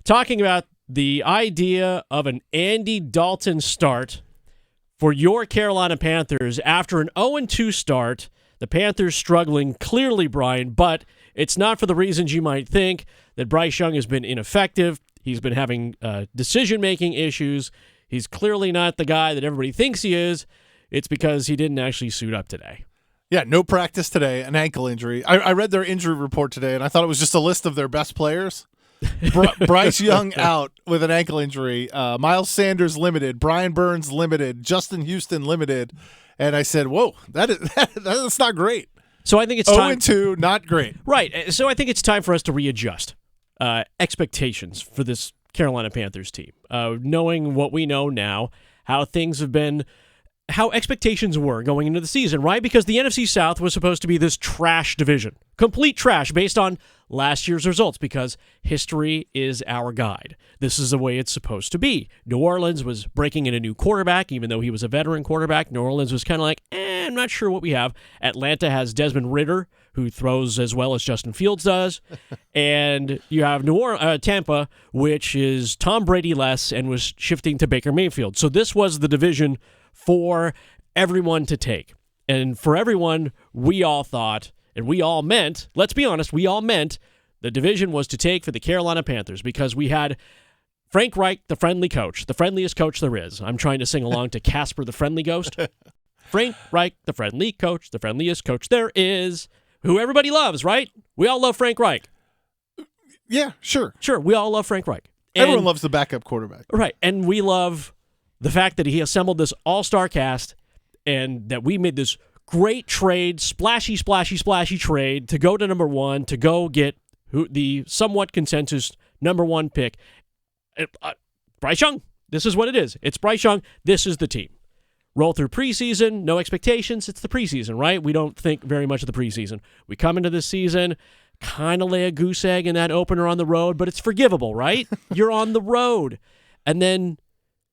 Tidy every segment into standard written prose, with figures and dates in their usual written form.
talking about the idea of an Andy Dalton start for your Carolina Panthers after an 0-2 start. The Panthers struggling clearly, Brian, but it's not for the reasons you might think, that Bryce Young has been ineffective. He's been having decision-making issues. He's clearly not the guy that everybody thinks he is. It's because he didn't actually suit up today. Yeah, no practice today, an ankle injury. I read their injury report today, and I thought it was just a list of their best players. Bryce Young out with an ankle injury. Miles Sanders limited. Brian Burns limited. Justin Houston limited. And I said, whoa, that's not great. So I think it's time. 0-2, not great. Right. So I think it's time for us to readjust expectations for this Carolina Panthers team. Knowing what we know now, how things have been, how expectations were going into the season, right? Because the NFC South was supposed to be this trash division. Complete trash based on last year's results, because history is our guide. This is the way it's supposed to be. New Orleans was breaking in a new quarterback, even though he was a veteran quarterback. New Orleans was kind of like, I'm not sure what we have. Atlanta has Desmond Ridder, who throws as well as Justin Fields does. And you have Tampa, which is Tom Brady less and was shifting to Baker Mayfield. So this was the division for everyone to take. And for everyone, we all thought, and we all meant, let's be honest, we all meant the division was to take for the Carolina Panthers, because we had Frank Reich, the friendly coach, the friendliest coach there is. I'm trying to sing along to Casper the Friendly Ghost. Frank Reich, the friendly coach, the friendliest coach there is, who everybody loves, right? We all love Frank Reich. Yeah, sure. Sure, we all love Frank Reich. Everyone loves the backup quarterback. Right, and we love the fact that he assembled this all-star cast and that we made this great trade, splashy trade to go to number one, to go get the somewhat consensus number one pick. Bryce Young. This is what it is. It's Bryce Young. This is the team. Roll through preseason, no expectations. It's the preseason, right? We don't think very much of the preseason. We come into this season, kind of lay a goose egg in that opener on the road, but it's forgivable, right? You're on the road. And then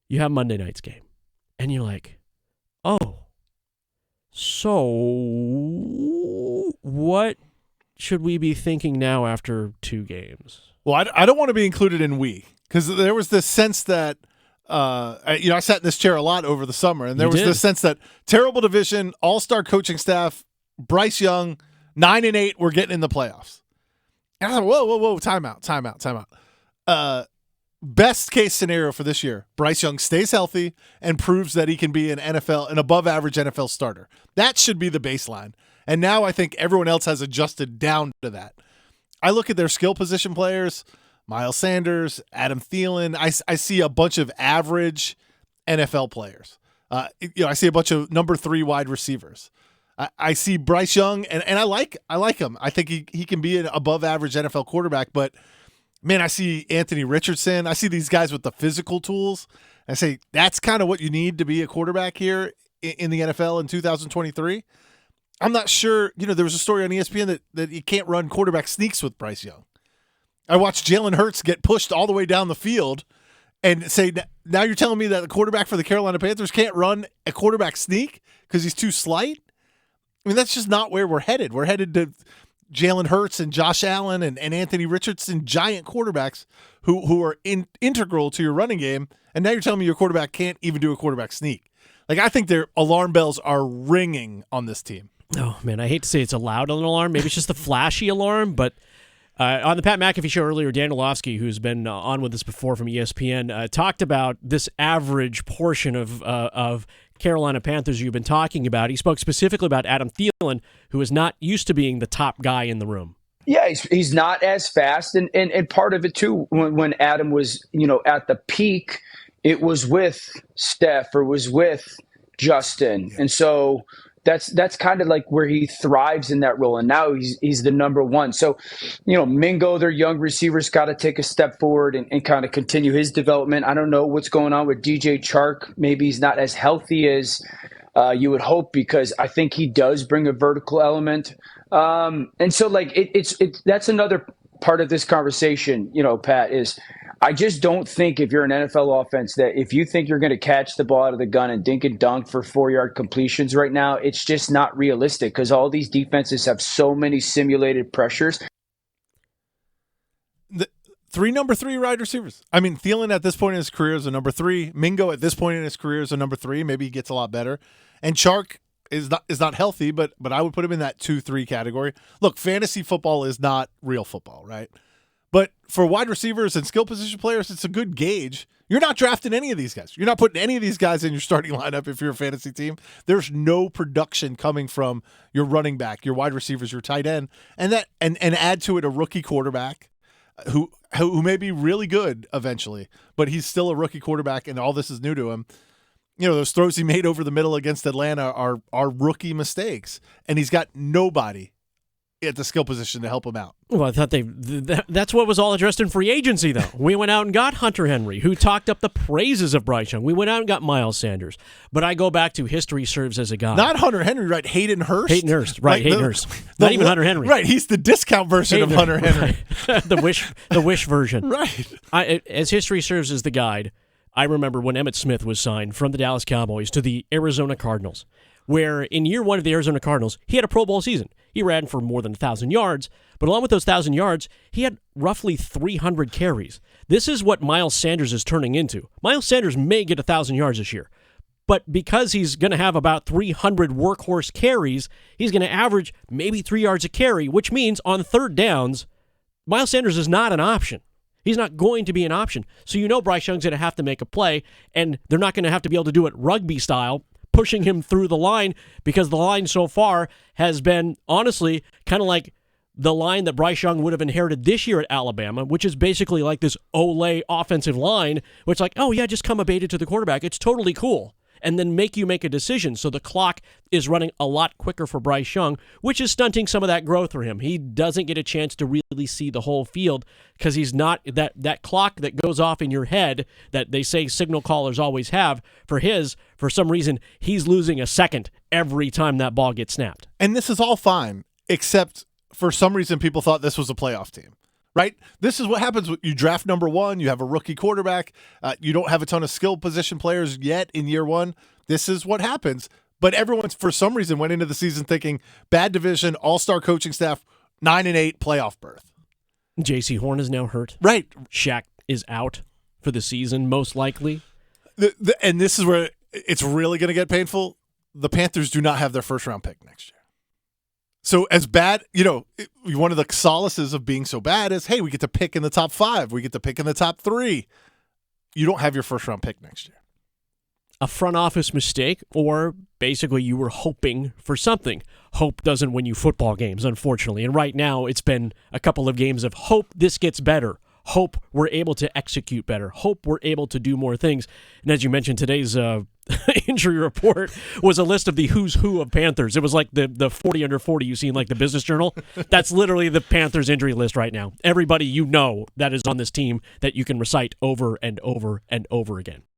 you have Monday night's game. And you're like, oh, so what should we be thinking now after 2 games? Well, I don't want to be included in we, because there was this sense that, I sat in this chair a lot over the summer, and there was this sense that terrible division, all-star coaching staff, Bryce Young, 9-8, we're getting in the playoffs. And I thought, whoa, time out. Best case scenario for this year, Bryce Young stays healthy and proves that he can be an above-average NFL starter. That should be the baseline. And now I think everyone else has adjusted down to that. I look at their skill position players, Miles Sanders, Adam Thielen. I see a bunch of average NFL players. I see a bunch of number 3 wide receivers. I see Bryce Young, and I like him. I think he can be an above-average NFL quarterback, but man, I see Anthony Richardson. I see these guys with the physical tools. I say that's kind of what you need to be a quarterback here in the NFL in 2023. I'm not sure. There was a story on ESPN that you can't run quarterback sneaks with Bryce Young. I watched Jalen Hurts get pushed all the way down the field and say, now you're telling me that the quarterback for the Carolina Panthers can't run a quarterback sneak because he's too slight? I mean, that's just not where we're headed. We're headed to Jalen Hurts and Josh Allen and Anthony Richardson, giant quarterbacks who are integral to your running game. And now you're telling me your quarterback can't even do a quarterback sneak. Like, I think their alarm bells are ringing on this team. Oh, man, I hate to say it's a loud alarm. Maybe it's just a flashy alarm, but on the Pat McAfee show earlier, Dan Orlovsky, who's been on with us before from ESPN, talked about this average portion of Carolina Panthers you've been talking about. He spoke specifically about Adam Thielen, who is not used to being the top guy in the room. Yeah, he's not as fast, and part of it too. When Adam was at the peak, it was with Steph or was with Justin, and so that's kind of like where he thrives in that role. And now he's the number one. So, Mingo, their young receivers, got to take a step forward and kind of continue his development. I don't know what's going on with DJ Chark. Maybe he's not as healthy as you would hope, because I think he does bring a vertical element. And so it's that's another part of this conversation, Pat, is I just don't think if you're an NFL offense that if you think you're going to catch the ball out of the gun and dink and dunk for 4-yard completions right now, it's just not realistic, because all these defenses have so many simulated pressures. 3 number 3 wide receivers. I mean, Thielen at this point in his career is a number 3. Mingo at this point in his career is a number 3. Maybe he gets a lot better. And Chark is not healthy, but I would put him in that 2-3 category. Look, fantasy football is not real football, right? But for wide receivers and skill position players, it's a good gauge. You're not drafting any of these guys. You're not putting any of these guys in your starting lineup if you're a fantasy team. There's no production coming from your running back, your wide receivers, your tight end, and add to it a rookie quarterback who may be really good eventually, but he's still a rookie quarterback, and all this is new to him. You know, those throws he made over the middle against Atlanta are rookie mistakes, and he's got nobody at the skill position to help him out. Well, I thought that's what was all addressed in free agency, though. We went out and got Hunter Henry, who talked up the praises of Bryce Young. We went out and got Miles Sanders. But I go back to history serves as a guide. Not Hunter Henry, right? Hayden Hurst. Hayden Hurst, right? Hayden Hurst. Not even Hunter Henry. Right. He's the discount version Hayden, of Hunter Henry. Right. the wish version. Right. As history serves as the guide, I remember when Emmitt Smith was signed from the Dallas Cowboys to the Arizona Cardinals, where in year one of the Arizona Cardinals, he had a Pro Bowl season. He ran for more than 1,000 yards, but along with those 1,000 yards, he had roughly 300 carries. This is what Miles Sanders is turning into. Miles Sanders may get 1,000 yards this year, but because he's going to have about 300 workhorse carries, he's going to average maybe 3 yards a carry, which means on third downs, Miles Sanders is not an option. He's not going to be an option. So you know Bryce Young's going to have to make a play, and they're not going to have to be able to do it rugby style, pushing him through the line, because the line so far has been, honestly, kind of like the line that Bryce Young would have inherited this year at Alabama, which is basically like this Olay offensive line, which like, oh yeah, just come abated to the quarterback. It's totally cool. And then make you make a decision. So the clock is running a lot quicker for Bryce Young, which is stunting some of that growth for him. He doesn't get a chance to really see the whole field because he's not that clock that goes off in your head that they say signal callers always have. For some reason, he's losing a second every time that ball gets snapped. And this is all fine, except for some reason people thought this was a playoff team. Right? This is what happens when you draft number 1. You have a rookie quarterback. You don't have a ton of skill position players yet in year 1. This is what happens. But everyone, for some reason, went into the season thinking bad division, all-star coaching staff, 9-8 playoff berth. J.C. Horn is now hurt. Right. Shaq is out for the season, most likely. And this is where it's really going to get painful. The Panthers do not have their first-round pick next year. So as bad, one of the solaces of being so bad is, hey, we get to pick in the top 5. We get to pick in the top 3. You don't have your first-round pick next year. A front office mistake, or basically you were hoping for something. Hope doesn't win you football games, unfortunately. And right now it's been a couple of games of hope this gets better. Hope we're able to execute better. Hope we're able to do more things. And as you mentioned, today's injury report was a list of the who's who of Panthers. It was like the 40 under 40 you see in like the Business Journal. That's literally the Panthers injury list right now. Everybody you know that is on this team that you can recite over and over and over again.